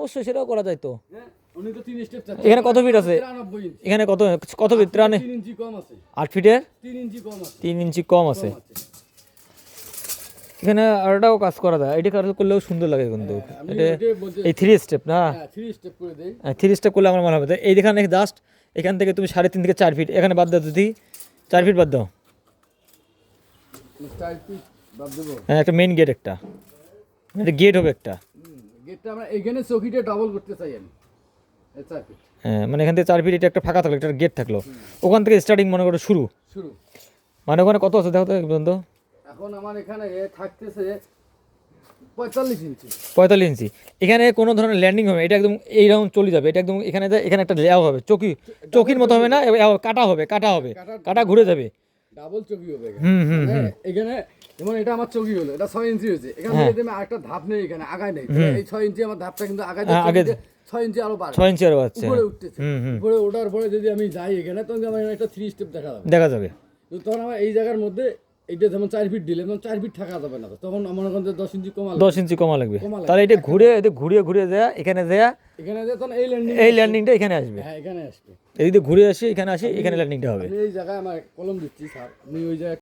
অবশ্যই সেটাও করা যায় তো। হ্যাঁ উনি তো 3 স্টেপ চাচ্ছে। এখানে কত ফিট আছে? 93 ইঞ্চি। এখানে কত কত ফিট? 3 ইঞ্চি কম আছে। 8 ফিটের 3 ইঞ্চি কম আছে। 3 ইঞ্চি কম আছে। এখানে আরটাও কাজ করা যায়, এটা কাজ করলেও সুন্দর লাগে কিন্তু। আমি এটা ওইটাই বলতে এই 3 স্টেপ না? হ্যাঁ 3 স্টেপ করে দেই। 3 স্টেপ করলে আমার মনে হবে। এই যেখানে জাস্ট এখান থেকে তুমি 3.5 থেকে 4 ফিট এখানে বাদ দাও, যদি 4 ফিট বাদ দাও। 4 ফিট বাদ দেব। হ্যাঁ একটা মেইন গেট, একটা গেট হবে একটা। গেটটা আমরা এখানে চৌকিটা ডাবল করতে চাই আমি। এই 4 ফিট। হ্যাঁ মানে এখান থেকে 4 ফিট এটা একটা ফাঁকা থাকলো, একটা গেট থাকলো, ওখান থেকে স্টার্টিং মনে করো শুরু। মানে ওখানে কত আছে দেখো তো পর্যন্ত। এখন আমার এখানে থাকতেছে 45 ইঞ্চি। 45 ইঞ্চি। এখানে কোনো ধরনের ল্যান্ডিং হবে, এটা একদম এই রাউন্ড চলে যাবে, এটা একদম এখানে এখানে একটা লেয়ার হবে, চকির মতো হবে না, কাটা হবে, কাটা ঘুরে যাবে। ডাবল চৌকি হবে হুম হুম এখানে। হুম। এখানে যেমন এটা আমার চৌকি হলো, এটা 6 ইঞ্চি হয়েছে। এখান থেকে যদি আমি আরেকটা ধাপ নেই, এখানে আগায় নেই, এই 6 ইঞ্চি আমার ধাপটা কিন্তু আগায় আগে 6 ইঞ্চি আরো বাড়বে। 6 ইঞ্চি আরো আছে। উপরে উঠতেছে। উপরে ওঠার পরে যদি আমি যাই এখানে, তখন আমার এখানে একটা 3 স্টেপ দেখা যাবে। দেখা যাবে। তো তখন আমার এই জায়গার মধ্যে এইটা যেমন 4 ফিট দিলে, তখন 4 ফিট থাকা যাবে না, তখন আমার ওখানে 10 ইঞ্চি কমা 10 ইঞ্চি কমা লাগবে। তাহলে এটা ঘুরে যায় এখানে যায়, এখানে যে তখন এই ল্যান্ডিংটা এখানে আসবে। হ্যাঁ এখানে আসবে। এই যদি ঘুরে আসি এখানে আসি, এখানে ল্যান্ডিংটা হবে। আমি এই জায়গায় আমার কলম দিচ্ছি স্যার, আমি ওই জায়গায়